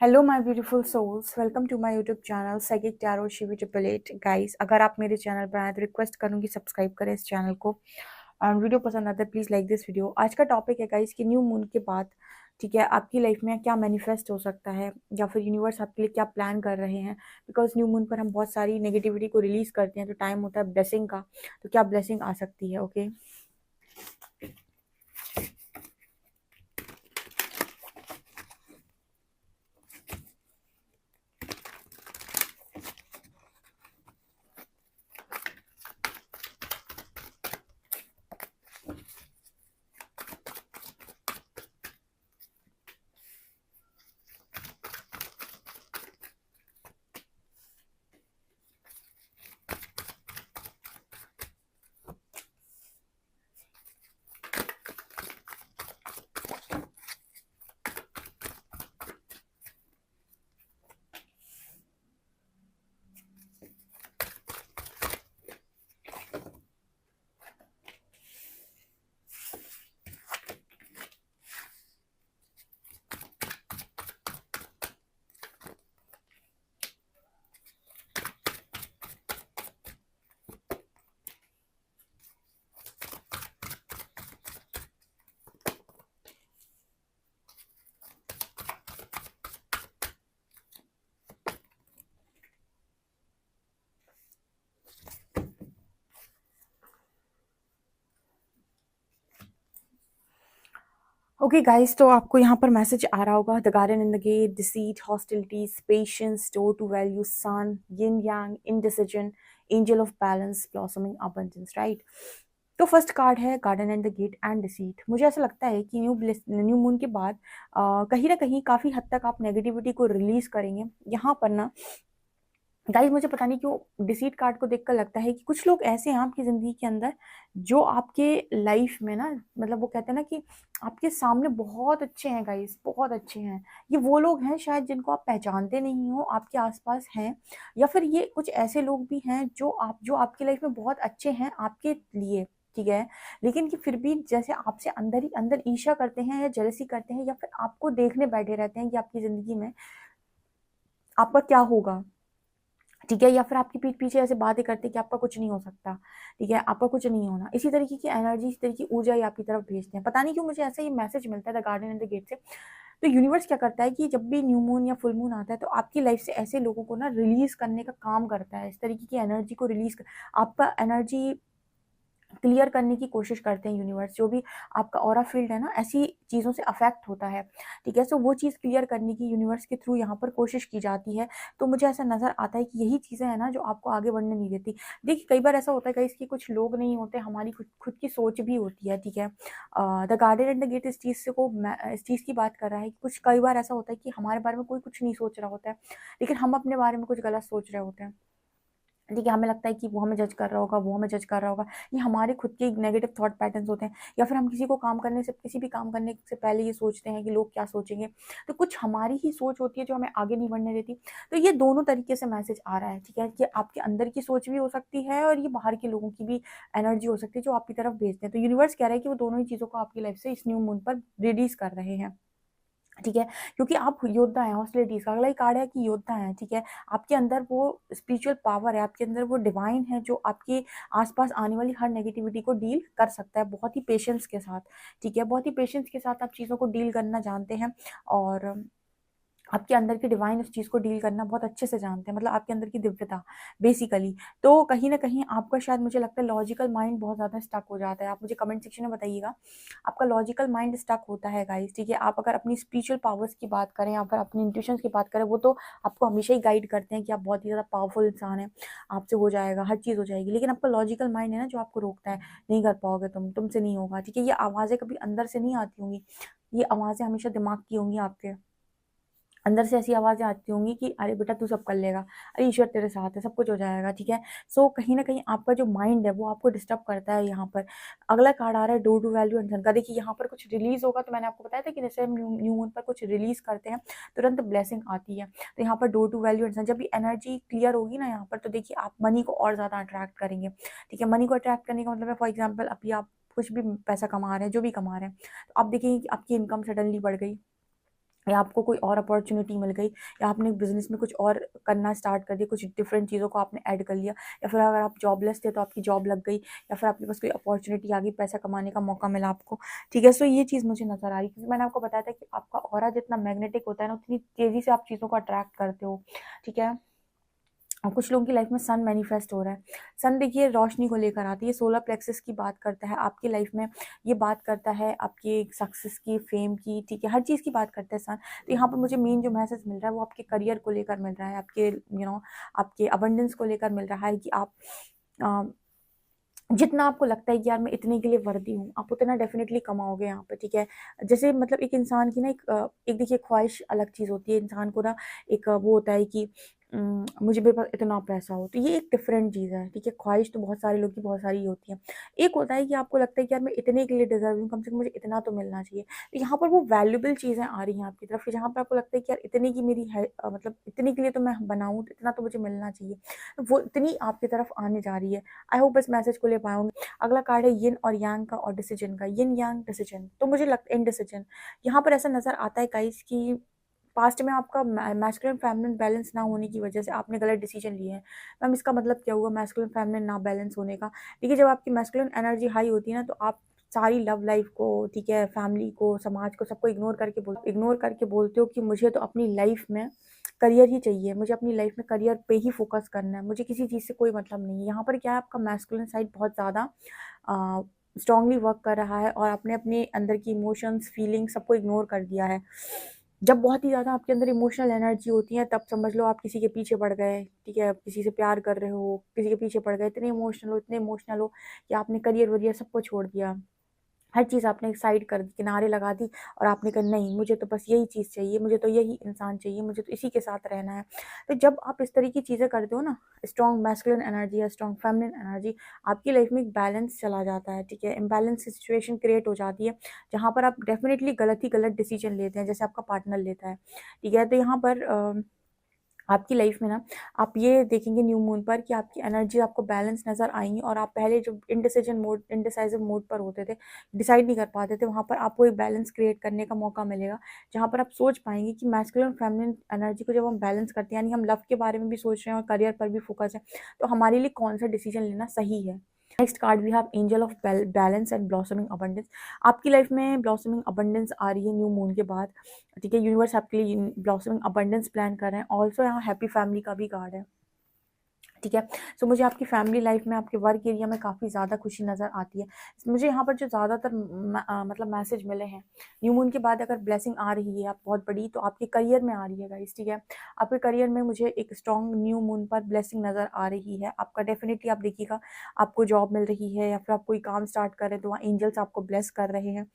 Hello my beautiful souls, welcome to my YouTube channel psychic tarot Shivi triple eight. Guys, अगर आप मेरे channel पर आए तो रिक्वेस्ट करूंगी सब्सक्राइब करें इस चैनल को। और वीडियो पसंद आता है प्लीज़ लाइक दिस वीडियो। आज का टॉपिक है गाइस कि न्यू मून के बाद ठीक है आपकी लाइफ में क्या मैनिफेस्ट हो सकता है, या फिर यूनिवर्स आपके लिए क्या प्लान कर रहे हैं। बिकॉज न्यू मून पर हम बहुत सारी नेगेटिविटी को रिलीज करते हैं, तो टाइम होता है ब्लेसिंग का। तो क्या ब्लेसिंग आ सकती है? ओके, ओके गाइस, तो आपको यहाँ पर मैसेज आ रहा होगा, the garden in the gate, deceit, hostilities, patience, door to value, sun, yin yang, indecision, angel of balance, blossoming abundance, right. तो फर्स्ट कार्ड है garden and the gate and deceit. मुझे ऐसा लगता है कि न्यू मून के बाद कहीं ना कहीं काफी हद तक आप नेगेटिविटी को रिलीज करेंगे यहाँ पर ना। गाइस, मुझे पता नहीं क्यों डिसीट कार्ड को देखकर लगता है कि कुछ लोग ऐसे हैं आपकी जिंदगी के अंदर जो आपके लाइफ में ना, मतलब वो कहते हैं ना कि आपके सामने बहुत अच्छे हैं गाइस, बहुत अच्छे हैं। ये वो लोग हैं शायद जिनको आप पहचानते नहीं हो, आपके आसपास हैं। या फिर ये कुछ ऐसे लोग भी हैं जो आपकी लाइफ में बहुत अच्छे हैं आपके लिए, ठीक है। लेकिन कि फिर भी जैसे आपसे अंदर ही अंदर ईर्ष्या करते हैं या जेलसी करते हैं, या फिर आपको देखने बैठे रहते हैं कि आपकी जिंदगी में आपका क्या होगा, ठीक है। या फिर आपकी पीठ पीछे ऐसे बातें करते हैं कि आपका कुछ नहीं हो सकता, ठीक है, आपका कुछ नहीं होना। इसी तरीके की एनर्जी, इसी तरीके की ऊर्जा ही आपकी तरफ भेजते हैं। पता नहीं क्यों मुझे ऐसा ये मैसेज मिलता है the garden and the gate से। तो यूनिवर्स क्या करता है कि जब भी न्यू मून या फुल मून आता है तो आपकी लाइफ से ऐसे लोगों को ना रिलीज करने का काम करता है, इस तरीके की एनर्जी को रिलीज कर, आपका एनर्जी क्लियर करने की कोशिश करते हैं यूनिवर्स। जो भी आपका ऑरा फील्ड है ना, ऐसी चीज़ों से अफेक्ट होता है, ठीक है। सो वो चीज़ क्लियर करने की यूनिवर्स के थ्रू यहाँ पर कोशिश की जाती है। तो मुझे ऐसा नज़र आता है कि यही चीज़ें हैं ना जो आपको आगे बढ़ने नहीं देती। देखिए, कई बार ऐसा होता है कि कुछ लोग नहीं होते, हमारी खुद खुद की सोच भी होती है, ठीक है। The garden and the gate इस चीज़ से को इस चीज़ की बात कर रहा है कि कुछ कई बार ऐसा होता है कि हमारे बारे में कोई कुछ नहीं सोच रहा होता है, लेकिन हम अपने बारे में कुछ गलत सोच रहे होते हैं, ठीक है। हमें लगता है कि वो हमें जज कर रहा होगा, वो हमें जज कर रहा होगा। ये हमारे खुद के नेगेटिव थॉट पैटर्न्स होते हैं। या फिर हम किसी भी काम करने से पहले ये सोचते हैं कि लोग क्या सोचेंगे। तो कुछ हमारी ही सोच होती है जो हमें आगे नहीं बढ़ने देती। तो ये दोनों तरीके से मैसेज आ रहा है, ठीक है, कि आपके अंदर की सोच भी हो सकती है और ये बाहर के लोगों की भी एनर्जी हो सकती है जो आपकी तरफ भेजते हैं। तो यूनिवर्स कह रहा है कि वो दोनों ही चीज़ों को आपकी लाइफ से इस न्यू मून पर रिलीज कर रहे हैं, ठीक है। क्योंकि आप योद्धा हैं, हॉस्टिलिटीज का अगला ही कार्ड है कि योद्धा है, ठीक है। आपके अंदर वो स्पिरिचुअल पावर है, आपके अंदर वो डिवाइन है जो आपके आसपास आने वाली हर नेगेटिविटी को डील कर सकता है बहुत ही पेशेंस के साथ, ठीक है। बहुत ही पेशेंस के साथ आप चीज़ों को डील करना जानते हैं। और आपके अंदर की डिवाइन उस चीज़ को डील करना बहुत अच्छे से जानते हैं, मतलब आपके अंदर की दिव्यता बेसिकली। तो कहीं ना कहीं आपका शायद, मुझे लगता है, लॉजिकल माइंड बहुत ज़्यादा स्टक हो जाता है। आप मुझे कमेंट सेक्शन में बताइएगा, आपका लॉजिकल माइंड स्टक होता है गाइस, ठीक है। आप अगर अपनी स्पिरिचुअल पावर्स की बात करें या फिर अपनी इंट्यूशंस की बात करें, वो तो आपको हमेशा ही गाइड करते हैं कि आप बहुत ही ज़्यादा पावरफुल इंसान हैं, आपसे हो जाएगा, हर चीज़ हो जाएगी। लेकिन आपका लॉजिकल माइंड है ना जो आपको रोकता है, नहीं कर पाओगे तुमसे नहीं होगा, ठीक है। ये आवाज़ें कभी अंदर से नहीं आती होंगी, ये आवाज़ें हमेशा दिमाग की होंगी, आपके अंदर से ऐसी आवाज़ें आती होंगी कि अरे बेटा तू सब कर लेगा, अरे ईश्वर तेरे साथ है, सब कुछ हो जाएगा, ठीक है। सो कहीं न कहीं आपका जो माइंड है वो आपको डिस्टर्ब करता है यहाँ पर। अगला कार्ड आ रहा है डोर टू वैल्यू एंड सन का। देखिए, यहाँ पर कुछ रिलीज़ होगा, तो मैंने आपको बताया था कि जैसे हम न्यू मून पर कुछ रिलीज़ करते हैं, तुरंत ब्लेसिंग आती है। तो यहाँ पर डोर टू वैल्यू एंड सन, जब भी एनर्जी क्लियर होगी ना यहाँ पर, तो देखिए आप मनी को और ज़्यादा अट्रैक्ट करेंगे, ठीक है। मनी को अट्रैक्ट करने का मतलब है, फॉर एग्ज़ाम्पल अभी आप कुछ भी पैसा कमा रहे हैं, जो भी कमा रहे हैं, तो आप देखेंगे कि आपकी इनकम सडनली बढ़ गई, या आपको कोई और अपॉर्चुनिटी मिल गई, या आपने बिजनेस में कुछ और करना स्टार्ट कर दिया, कुछ डिफरेंट चीज़ों को आपने ऐड कर लिया, या फिर अगर आप जॉबलेस थे तो आपकी जॉब लग गई, या फिर आपके पास कोई अपॉर्चुनिटी आ गई, पैसा कमाने का मौका मिला आपको। ठीक है, सो ये चीज़ मुझे नज़र आ रही, क्योंकि मैंने आपको बताया था कि आपका ऑरा जितना मैग्नेटिक होता है ना, उतनी तेज़ी से आप चीज़ों को अट्रैक्ट करते हो। ठीक है, और कुछ लोगों की लाइफ में सन मैनिफेस्ट हो रहा है। सन देखिए रोशनी को लेकर आती है, सोलर प्लेक्सस की बात करता है आपकी लाइफ में, ये बात करता है आपकी सक्सेस की, फेम की, ठीक है, हर चीज़ की बात करता है सन। तो यहाँ पर मुझे मेन जो मैसेज मिल रहा है वो आपके करियर को लेकर मिल रहा है, आपके आपके अबंडेंस को लेकर मिल रहा है कि आप अ, जितना आपको लगता है कि यार मैं इतने के लिए वर्दी हूँ, आप उतना डेफिनेटली कमाओगे यहाँ पे। ठीक है, जैसे मतलब एक इंसान की ना एक देखिए ख्वाहिश अलग चीज़ होती है, इंसान को ना एक वो होता है कि मुझे मेरे पास इतना पैसा हो, तो ये एक डिफरेंट चीज़ है। ठीक है, ख्वाहिश तो बहुत सारे लोग की बहुत सारी होती है। एक होता है कि आपको लगता है कि यार मैं इतने के लिए डिजर्व हूँ, कम से कम मुझे इतना तो मिलना चाहिए। तो यहाँ पर वो वैल्यूबल चीज़ें आ रही हैं आपकी तरफ, कि जहाँ पर आपको लगता है कि यार इतने की मेरी है, मतलब इतने के लिए तो मैं बनाऊँ, तो इतना तो मुझे मिलना चाहिए। तो वो इतनी आपकी तरफ आने जा रही है। आई होप इस मैसेज को ले पाऊंगी। अगला कार्ड है यिन और यांग का और डिसीजन का, यिन यांग डिसीजन। तो मुझे लगता है इनडिसीजन यहाँ पर ऐसा नजर आता है गाइस कि पास्ट में आपका मैस्कुलिन फेमिनिन बैलेंस ना होने की वजह से आपने गलत डिसीजन लिए हैं। मैम इसका मतलब क्या हुआ मैस्कुलिन फेमिनिन ना बैलेंस होने का? देखिए जब आपकी मैस्कुलिन एनर्जी हाई होती है ना, तो आप सारी लव लाइफ को, ठीक है, फैमिली को, समाज को, सबको इग्नोर करके बोलते हो कि मुझे तो अपनी लाइफ में करियर ही चाहिए, मुझे अपनी लाइफ में करियर पे ही फोकस करना है, मुझे किसी चीज़ से कोई मतलब नहीं है। यहाँ पर क्या है, आपका मैस्कुलिन साइड बहुत ज़्यादा स्ट्रांगली वर्क कर रहा है, और आपने अपने अंदर की इमोशंस, फीलिंग्स सबको इग्नोर कर दिया है। जब बहुत ही ज़्यादा आपके अंदर इमोशनल एनर्जी होती है, तब समझ लो आप किसी के पीछे पड़ गए। ठीक है, आप किसी से प्यार कर रहे हो, किसी के पीछे पड़ गए, इतने इमोशनल हो कि आपने करियर वरियर सबको छोड़ दिया। हर चीज़ आपने साइड कर दी, किनारे लगा दी, और आपने कहा नहीं मुझे तो बस यही चीज़ चाहिए, मुझे तो यही इंसान चाहिए, मुझे तो इसी के साथ रहना है। तो जब आप इस तरह की चीज़ें करते हो ना, स्ट्रॉन्ग मैस्कुलिन एनर्जी या स्ट्रॉन्ग फेमिनिन एनर्जी, आपकी लाइफ में एक बैलेंस चला जाता है। ठीक है, इम्बैलेंस सिचुएशन क्रिएट हो जाती है, जहाँ पर आप डेफिनेटली गलत ही गलत डिसीजन लेते हैं, जैसे आपका पार्टनर लेता है। ठीक है, तो यहाँ पर आपकी लाइफ में ना आप ये देखेंगे न्यू मून पर कि आपकी एनर्जी आपको बैलेंस नज़र आएंगी, और आप पहले जो इंडिसाइजिव मोड पर होते थे, डिसाइड नहीं कर पाते थे, वहाँ पर आपको एक बैलेंस क्रिएट करने का मौका मिलेगा, जहाँ पर आप सोच पाएंगे कि मैस्कुलिन और फेमिनिन एनर्जी को जब हम बैलेंस करते हैं, यानी हम लव के बारे में भी सोच रहे हैं और करियर पर भी फोकस है, तो हमारे लिए कौन सा डिसीजन लेना सही है। Next card we have angel of balance and blossoming abundance. आपकी लाइफ में ब्लॉसमिंग अबंडेंस आ रही है न्यू मून के बाद। ठीक है, यूनिवर्स आपके लिए ब्लॉसमिंग अबंडेंस प्लान कर रहे हैं। ऑल्सो यहाँ हैप्पी फैमिली का भी कार्ड है। ठीक है, सो मुझे आपकी फैमिली लाइफ में, आपके वर्क एरिया में काफ़ी ज़्यादा खुशी नज़र आती है। मुझे यहाँ पर जो ज़्यादातर मतलब मैसेज मिले हैं, न्यू मून के बाद अगर ब्लेसिंग आ रही है आप बहुत बड़ी, तो आपके करियर में आ रही है गाइस। ठीक है, आपके करियर में मुझे एक स्ट्रॉन्ग न्यू मून पर ब्लेसिंग नज़र आ रही है। आपका डेफिनेटली आप देखिएगा, आपको जॉब मिल रही है, या फिर आप कोई काम स्टार्ट कर रहे हैं, तो वहाँ एंजल्स आपको ब्लेस कर रहे हैं।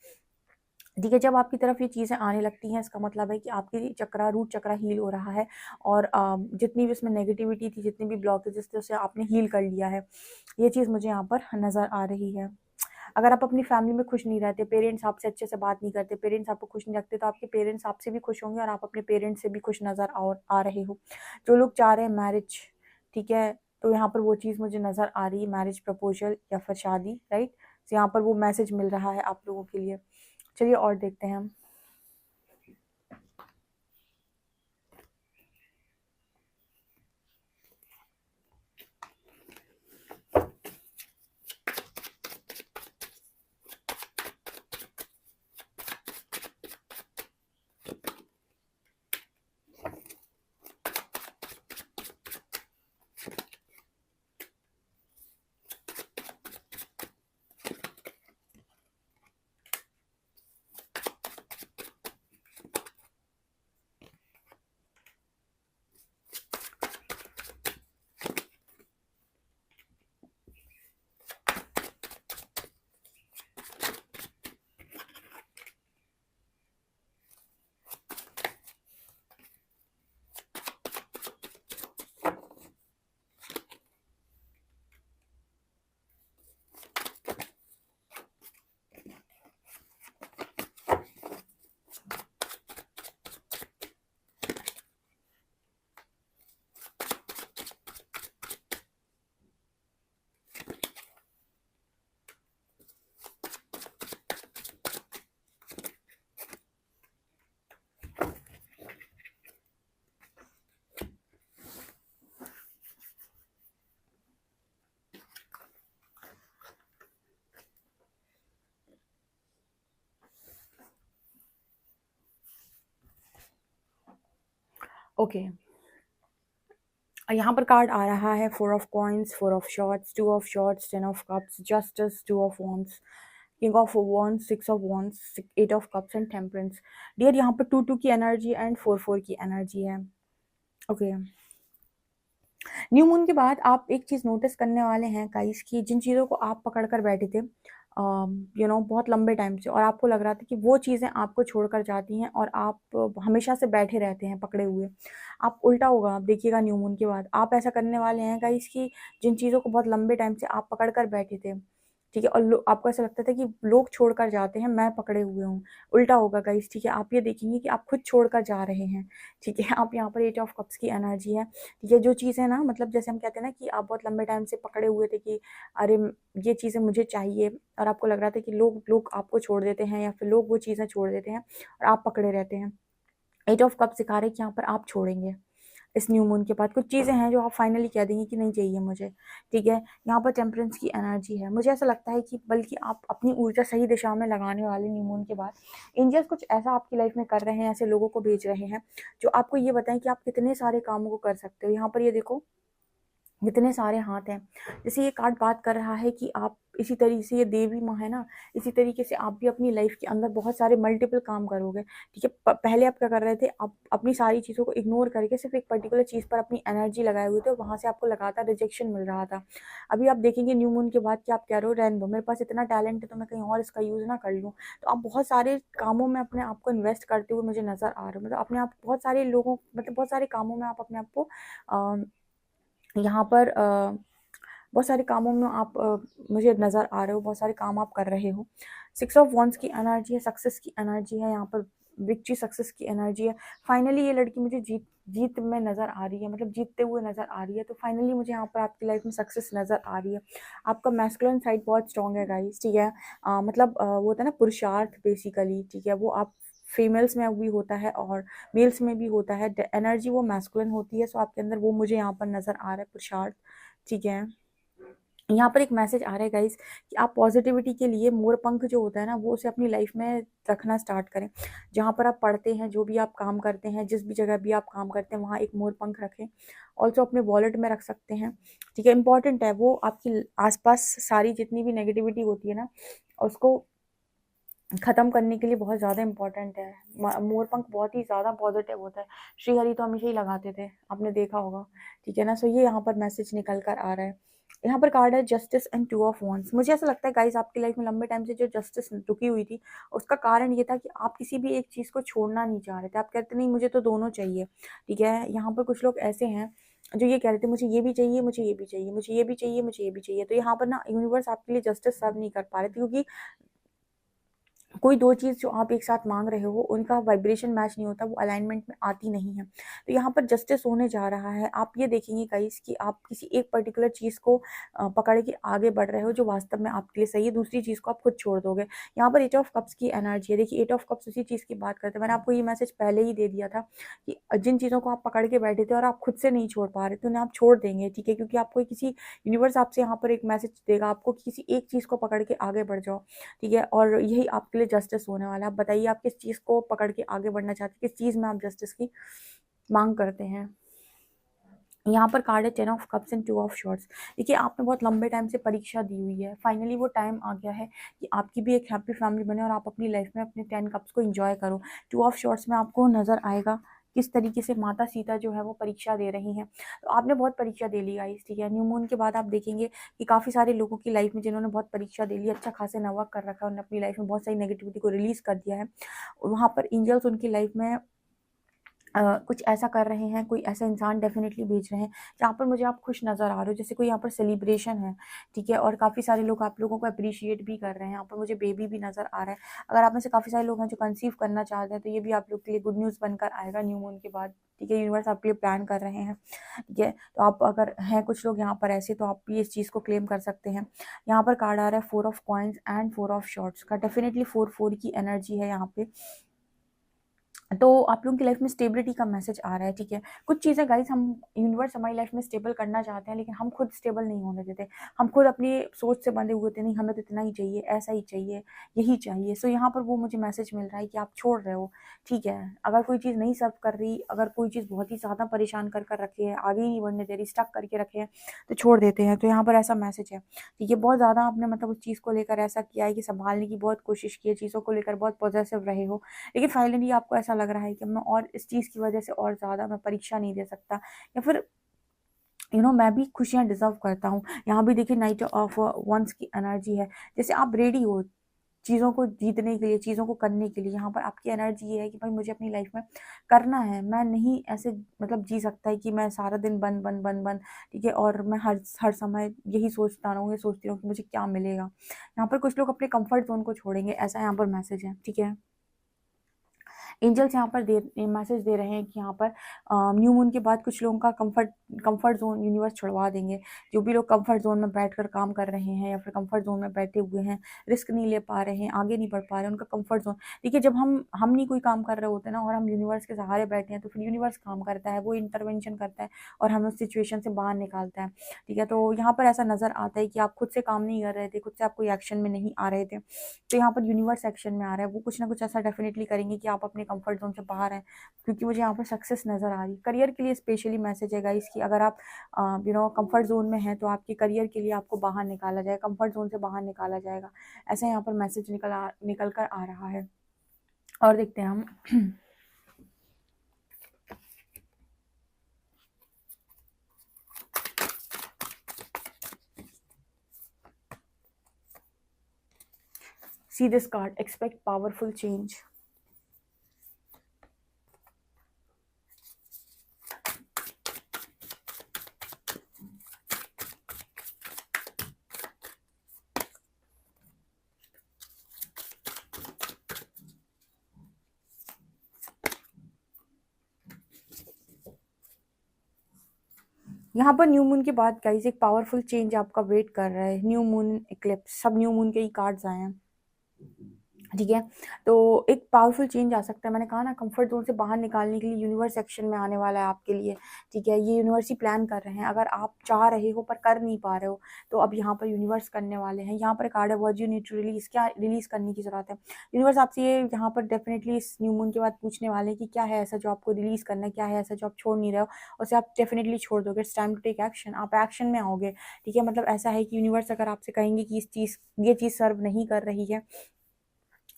ठीक है, जब आपकी तरफ ये चीज़ें आने लगती हैं, इसका मतलब है कि आपकी चक्रा, रूट चक्रा हील हो रहा है, और जितनी भी उसमें नेगेटिविटी थी, जितनी भी ब्लॉकेजेस थे, उसे आपने हील कर लिया है। ये चीज़ मुझे यहाँ पर नज़र आ रही है। अगर आप अपनी फैमिली में खुश नहीं रहते, पेरेंट्स आपसे अच्छे से बात नहीं करते, पेरेंट्स आपको खुश नहीं रखते, तो आपके पेरेंट्स आपसे भी खुश होंगे, और आप अपने पेरेंट्स से भी खुश नज़र आ रहे हो। जो लोग चाह रहे हैं मैरिज, ठीक है, तो यहाँ पर वो चीज़ मुझे नज़र आ रही है, मैरिज प्रपोजल या फिर शादी, राइट। तो यहाँ पर वो मैसेज मिल रहा है आप लोगों के लिए। चलिए और देखते हैं हम। ओके, यहाँ पर कार्ड आ रहा है 4 of coins, 4 of swords, 2 of swords, 10 of cups, justice, 2 of wands, king of wands, 6 of wands, 8 of cups and temperance. Dear, यहाँ पर 2-2 की एनर्जी एंड 4-4 की एनर्जी है। ओके, न्यू मून के बाद आप एक चीज़ नोटिस करने वाले हैं गाइस कि जिन चीज़ों को आप पकड़ कर बैठे थे बहुत लंबे टाइम से, और आपको लग रहा था कि वो चीज़ें आपको छोड़कर जाती हैं और आप हमेशा से बैठे रहते हैं पकड़े हुए, आप उल्टा होगा, आप देखिएगा न्यू मून के बाद आप ऐसा करने वाले हैं गाइस कि जिन चीज़ों को बहुत लंबे टाइम से आप पकड़ कर बैठे थे, ठीक है, और आपको ऐसा लगता था कि लोग छोड़कर जाते हैं, मैं पकड़े हुए हूँ, उल्टा होगा गाइस, ठीक है, आप ये देखेंगे कि आप खुद छोड़कर जा रहे हैं, ठीक है। आप यहाँ पर 8 ऑफ कप्स की एनर्जी है, ये जो चीज़ है ना, मतलब जैसे हम कहते हैं ना कि आप बहुत लंबे टाइम से पकड़े हुए थे कि अरे ये चीज़ें मुझे चाहिए, और आपको लग रहा था कि लोग लोग आपको छोड़ देते हैं या फिर लोग वो चीज़ें छोड़ देते हैं और आप पकड़े रहते हैं। 8 ऑफ कप सिखा रहे हैं कि यहाँ पर आप छोड़ेंगे इस न्यू मून के बाद, कुछ चीज़ें हैं जो आप फाइनली कह देंगे कि नहीं चाहिए मुझे, ठीक है। यहाँ पर टेम्परेंस की एनर्जी है, मुझे ऐसा लगता है कि बल्कि आप अपनी ऊर्जा सही दिशा में लगाने वाले न्यू मून के बाद एंजल्स कुछ ऐसा आपकी लाइफ में कर रहे हैं, ऐसे लोगों को भेज रहे हैं जो आपको ये बताएं कि आप कितने सारे कामों को कर सकते हो। यहाँ पर ये देखो कितने सारे हाथ हैं, जैसे ये कार्ड बात कर रहा है कि आप इसी तरीके से, ये देवी माँ है ना, इसी तरीके से आप भी अपनी लाइफ के अंदर बहुत सारे मल्टीपल काम करोगे, ठीक है। पहले आप क्या कर रहे थे, आप अपनी सारी चीज़ों को इग्नोर करके सिर्फ एक पर्टिकुलर चीज़ पर अपनी एनर्जी लगाए हुए थे, वहाँ से आपको लगातार रिजेक्शन मिल रहा था। अभी आप देखेंगे न्यू मून के बाद कि आप कह रहे हो रहने दो, मेरे पास इतना टैलेंट है तो मैं कहीं और इसका यूज़ ना कर लूँ, तो आप बहुत सारे कामों में अपने आप को इन्वेस्ट करते हुए मुझे नज़र आ रहे हो, मतलब अपने आप बहुत सारे लोगों, मतलब बहुत सारे कामों में आप अपने आप को यहाँ पर बहुत सारे कामों में आप मुझे नज़र आ रहे हो, बहुत सारे काम आप कर रहे हो। 6 ऑफ वॉन्ड्स की एनर्जी है, सक्सेस की एनर्जी है, यहाँ पर विक्ट्री सक्सेस की एनर्जी है। फाइनली ये लड़की मुझे जीत जीत में नज़र आ रही है, मतलब जीतते हुए नज़र आ रही है, तो फाइनली मुझे यहाँ पर आपकी लाइफ में सक्सेस नज़र आ रही है। आपका मैस्कुलिन साइड बहुत स्ट्रॉन्ग है गाइस, ठीक है। मतलब वो होता है ना पुरुषार्थ बेसिकली, ठीक है, वो आप फीमेल्स में भी होता है और मेल्स में भी होता है, एनर्जी वो मैस्कुलिन होती है, सो आपके अंदर वो मुझे यहाँ पर नज़र आ रहा है पुरुषार्थ, ठीक है। यहाँ पर एक मैसेज आ रहा है गाइस कि आप पॉजिटिविटी के लिए मोर पंख जो होता है ना, वो उसे अपनी लाइफ में रखना स्टार्ट करें। जहाँ पर आप पढ़ते हैं, जो भी आप काम करते हैं, जिस भी जगह भी आप काम करते हैं, वहाँ एक मोर पंख रखें। ऑल्सो अपने वॉलेट में रख सकते हैं, ठीक है। इंपॉर्टेंट है वो, आपकी आसपास सारी जितनी भी नेगेटिविटी होती है ना, उसको ख़त्म करने के लिए बहुत ज़्यादा इंपॉर्टेंट है। मोर पंख बहुत ही ज़्यादा पॉजिटिव होता है, श्रीहरि तो हमेशा ही लगाते थे, आपने देखा होगा, ठीक है ना। सो ये यहाँ पर मैसेज निकल कर आ रहा है। यहाँ पर कार्ड है जस्टिस एंड 2 ऑफ वॉन्ड्स। मुझे ऐसा लगता है गाइस आपकी लाइफ में लंबे टाइम से जो जस्टिस रुकी हुई थी, उसका कारण ये था कि आप किसी भी एक चीज़ को छोड़ना नहीं चाह रहे थे, आप कहते नहीं मुझे तो दोनों चाहिए, ठीक है। यहाँ पर कुछ लोग ऐसे हैं जो ये कह रहे थे मुझे ये भी चाहिए, मुझे ये भी चाहिए, मुझे ये भी चाहिए, मुझे ये भी चाहिए, तो यहाँ पर ना यूनिवर्स आपके लिए जस्टिस सर्व नहीं कर पा रहे थे, क्योंकि कोई 2 चीज़ जो आप एक साथ माँग रहे हो, उनका वाइब्रेशन मैच नहीं होता, वो अलाइनमेंट में आती नहीं है। तो यहाँ पर जस्टिस होने जा रहा है। आप ये देखेंगे गाइस कि आप किसी एक पर्टिकुलर चीज़ को पकड़ के आगे बढ़ रहे हो, जो वास्तव में आपके लिए सही है, दूसरी चीज़ को आप खुद छोड़ दोगे। यहाँ पर 8 ऑफ कप्स की एनर्जी है। देखिए 8 ऑफ कप्स उसी चीज़ की बात करते हैं। मैंने आपको ये मैसेज पहले ही दे दिया था कि जिन चीज़ों को आप पकड़ के बैठे थे और आप खुद से नहीं छोड़ पा रहे थे, उन्हें आप छोड़ देंगे, ठीक है? क्योंकि आपको किसी यूनिवर्स आपसे यहाँ पर एक मैसेज देगा आपको कि किसी एक चीज़ को पकड़ के आगे बढ़ जाओ। ठीक है? और यही आपके लिए जस्टिस होने वाला है। आप बताइए आप किस चीज़ को पकड़ के आगे बढ़ना चाहते हैं? किस चीज़ में आप जस्टिस की माँग करते हैं? यहाँ पर कार्ड है 10 of cups and 2 of shorts. देखिए आपने बहुत लंबे टाइम से परीक्षा दी हुई है। फाइनली वो टाइम आ गया है कि आपकी भी एक हैप्पी फैमिली बने और आप अपनी लाइफ में अपने 10 कप्स को एन्जॉय करो। 2 ऑफ शॉर्ट्स में आपको नज़र आएगा किस तरीके से माता सीता जो है वो परीक्षा दे रही हैं। तो आपने बहुत परीक्षा दे ली गाइस, ठीक है? न्यू मून के बाद आप देखेंगे कि काफ़ी सारे लोगों की लाइफ में जिन्होंने बहुत परीक्षा दे ली, अच्छा खासा नवा कर रखा है, उन्होंने अपनी लाइफ में बहुत सारी नेगेटिविटी को रिलीज़ कर दिया है। वहाँ पर एंजल्स उनकी लाइफ में कुछ ऐसा कर रहे हैं, कोई ऐसा इंसान डेफ़िनेटली भेज रहे हैं, जहाँ पर मुझे आप खुश नज़र आ रहे हो। जैसे कोई यहाँ पर सेलिब्रेशन है, ठीक है? और काफ़ी सारे लोग आप लोगों को एप्रिशिएट भी कर रहे हैं। यहाँ पर मुझे बेबी भी नज़र आ रहा है। अगर आप में से काफ़ी सारे लोग हैं जो कंसीव करना चाहते हैं, तो ये भी आप लोग के लिए गुड न्यूज़ बनकर आएगा न्यू मून के बाद, ठीक है? यूनिवर्स आपके लिए प्लान कर रहे हैं, ठीक है? तो आप अगर हैं कुछ लोग यहाँ पर ऐसे, तो आप भी इस चीज़ को क्लेम कर सकते हैं। यहाँ पर कार्ड आ रहा है 4 of coins and 4 of shorts का। डेफ़िनेटली 4-4 की एनर्जी है यहाँ पे। तो आप लोगों की लाइफ में स्टेबिलिटी का मैसेज आ रहा है, ठीक है। कुछ चीज़ें गाइस हम यूनिवर्स हमारी लाइफ में स्टेबल करना चाहते हैं, लेकिन हम खुद स्टेबल नहीं होने देते। हम खुद अपनी सोच से बंधे हुए थे, नहीं हमें तो इतना ही चाहिए, ऐसा ही चाहिए, यही चाहिए। सो यहाँ पर वो मुझे मैसेज मिल रहा है कि आप छोड़ रहे हो, ठीक है। अगर कोई चीज़ नहीं सर्व कर रही, अगर कोई चीज़ बहुत ही ज़्यादा परेशान कर रखी है, आगे ही नहीं बढ़ने दे रही, स्टक करके रखे हैं, तो छोड़ देते हैं। तो यहाँ पर ऐसा मैसेज है, ठीक है। बहुत ज़्यादा आपने मतलब उस चीज़ को लेकर ऐसा किया है कि संभालने की बहुत कोशिश की है, चीज़ों को लेकर बहुत पॉजिटिव रहे हो, लेकिन फाइनली आपको ऐसा लग रहा है कि मैं और इस चीज़ की वजह से और ज़्यादा मैं परीक्षा नहीं दे सकता, या फिर मैं भी खुशियाँ डिज़र्व करता हूँ। यहाँ भी देखिए नाइट ऑफ वंस की एनर्जी है, जैसे आप रेडी हो चीज़ों को जीतने के लिए, चीज़ों को करने के लिए। यहाँ पर आपकी एनर्जी ये है कि भाई मुझे अपनी लाइफ में करना है, मैं नहीं ऐसे मतलब जी सकता है कि मैं सारा दिन बंद बंद बंद बंद, ठीक है, और मैं हर हर समय यही सोचता रहूँ, ये सोचती रहूँ कि मुझे क्या मिलेगा। यहाँ पर कुछ लोग अपने कंफर्ट जोन को छोड़ेंगे, ऐसा यहाँ पर मैसेज है, ठीक है। एंजल्स यहाँ पर मैसेज दे रहे हैं कि यहाँ पर न्यू मून के बाद कुछ लोगों का कंफर्ट जोन यूनिवर्स छुड़वा देंगे। जो भी लोग कंफर्ट जोन में बैठकर काम कर रहे हैं, या फिर कंफर्ट जोन में बैठे हुए हैं, रिस्क नहीं ले पा रहे हैं, आगे नहीं बढ़ पा रहे हैं, उनका कंफर्ट जोन, देखिए जब हम नहीं कोई काम कर रहे होते ना, और हम यूनिवर्स के सहारे बैठे हैं, तो फिर यूनिवर्स काम करता है, वो इंटरवेंशन करता है और हमें उस सिचुएशन से बाहर निकालता है, ठीक है। तो यहाँ पर ऐसा नज़र आता है कि आप खुद से काम नहीं कर रहे थे, खुद से आप कोई एक्शन में नहीं आ रहे थे, तो यहाँ पर यूनिवर्स एक्शन में आ रहा है। वो कुछ ना कुछ ऐसा डेफिनेटली करेंगे कि आप अपने कंफर्ट जोन से बाहर हैं, क्योंकि मुझे यहाँ पर सक्सेस नज़र आ रही है। करियर के लिए स्पेशली मैसेज है गाइस कि अगर आप कंफर्ट जोन में हैं, तो आपके करियर के लिए आपको बाहर निकाला जाए, कंफर्ट जोन से बाहर निकाला जाएगा, ऐसा यहाँ पर मैसेज निकल कर आ रहा है। और देखते हैं हम see this card, expect powerful change। यहाँ पर न्यू मून के बाद गाइस एक पावरफुल चेंज आपका वेट कर रहा है। न्यू मून इक्लिप्स, सब न्यू मून के ही कार्ड्स आए हैं, ठीक है। तो एक पावरफुल चेंज आ सकता है। मैंने कहा ना, कंफर्ट जोन से बाहर निकालने के लिए यूनिवर्स एक्शन में आने वाला है आपके लिए, ठीक है। ये यूनिवर्स ही प्लान कर रहे हैं। अगर आप चाह रहे हो पर कर नहीं पा रहे हो, तो अब यहाँ पर यूनिवर्स करने वाले हैं। यहाँ पर कार्ड है word you need to release, क्या रिलीज करने की जरूरत है। यूनिवर्स आपसे ये यहाँ पर डेफिनेटली इस न्यू मून के बाद पूछने वाले हैं कि क्या है ऐसा जो आपको रिलीज करना है, क्या है ऐसा जो आप छोड़ नहीं रहे हो, उसे आप डेफिनेटली छोड़ दोगे। It's time to take action, आप एक्शन में आओगे, ठीक है। मतलब ऐसा है कि यूनिवर्स अगर आपसे कहेंगे कि ये चीज़ सर्व नहीं कर रही है,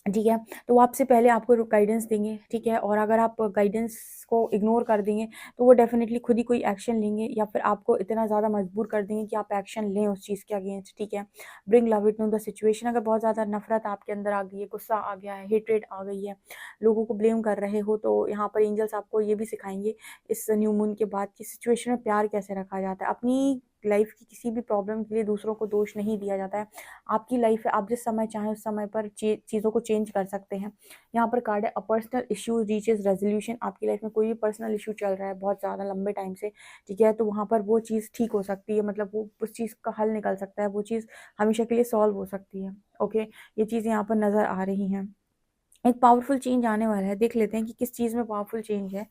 ठीक है, तो वो आपसे पहले आपको गाइडेंस देंगे, ठीक है। और अगर आप गाइडेंस को इग्नोर कर देंगे, तो वो डेफिनेटली खुद ही कोई एक्शन लेंगे, या फिर आपको इतना ज़्यादा मजबूर कर देंगे कि आप एक्शन लें उस चीज़ के अगेंस्ट, ठीक है। Bring love it know the situation, अगर बहुत ज़्यादा नफरत आपके अंदर आ गई है, गुस्सा आ गया है, हेट्रेड आ गई है, लोगों को ब्लेम कर रहे हो, तो यहाँ पर एंजल्स आपको ये भी सिखाएंगे इस न्यू मून के बाद कि सिचुएशन में प्यार कैसे रखा जाता है। अपनी लाइफ की किसी भी प्रॉब्लम के लिए दूसरों को दोष नहीं दिया जाता है। आपकी लाइफ है, आप जिस समय चाहें उस समय पर चीज़ों को चेंज कर सकते हैं। यहाँ पर कार्ड है a personal issue reaches resolution, आपकी लाइफ में कोई भी पर्सनल इशू चल रहा है बहुत ज़्यादा लंबे टाइम से, ठीक है, तो वहाँ पर वो चीज़ ठीक हो सकती है, मतलब वो उस चीज़ का हल निकल सकता है, वो चीज़ हमेशा के लिए सॉल्व हो सकती है। ओके, ये चीज़ें यहाँ पर नज़र आ रही हैं। एक पावरफुल चेंज आने वाला है, देख लेते हैं कि किस चीज़ में पावरफुल चेंज है।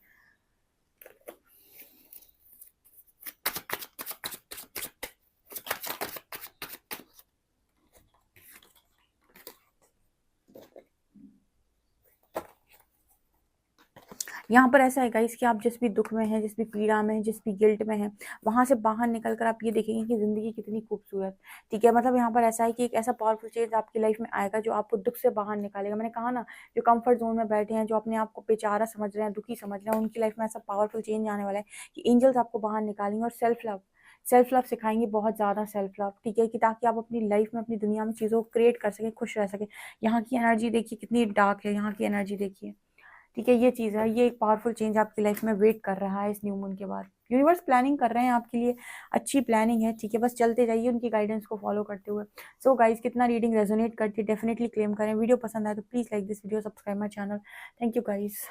यहाँ पर ऐसा है गाइस कि आप जिस भी दुख में हैं, जिस भी पीड़ा में हैं, जिस भी गिल्ट में हैं, वहाँ से बाहर निकल कर आप ये देखेंगे कि ज़िंदगी कितनी खूबसूरत, ठीक है। मतलब यहाँ पर ऐसा है कि एक ऐसा पावरफुल चेंज आपकी लाइफ में आएगा जो आपको दुख से बाहर निकालेगा। मैंने कहा ना, जो कंफर्ट जोन में बैठे हैं, जो अपने आप को बेचारा समझ रहे हैं, दुखी समझ रहे हैं, उनकी लाइफ में ऐसा पावरफुल चेंज आने वाला है कि एंजल्स आपको बाहर निकालेंगे और सेल्फ लव सिखाएंगे, बहुत ज़्यादा सेल्फ लव, ठीक है, कि ताकि आप अपनी लाइफ में, अपनी दुनिया में चीज़ों को क्रिएट कर सकें, खुश रह सकें। यहाँ की एनर्जी देखिए कितनी डार्क है, यहाँ की एनर्जी देखिए, ठीक है। ये चीज़ है, ये एक पावरफुल चेंज आपकी लाइफ में वेट कर रहा है इस न्यू मून के बाद। यूनिवर्स प्लानिंग कर रहे हैं आपके लिए, अच्छी प्लानिंग है, ठीक है। बस चलते जाइए उनकी गाइडेंस को फॉलो करते हुए। सो गाइस, कितना रीडिंग रेजोनेट करती है डेफिनेटली क्लेम करें। वीडियो पसंद आए तो please like this video, subscribe my channel. Thank you guys.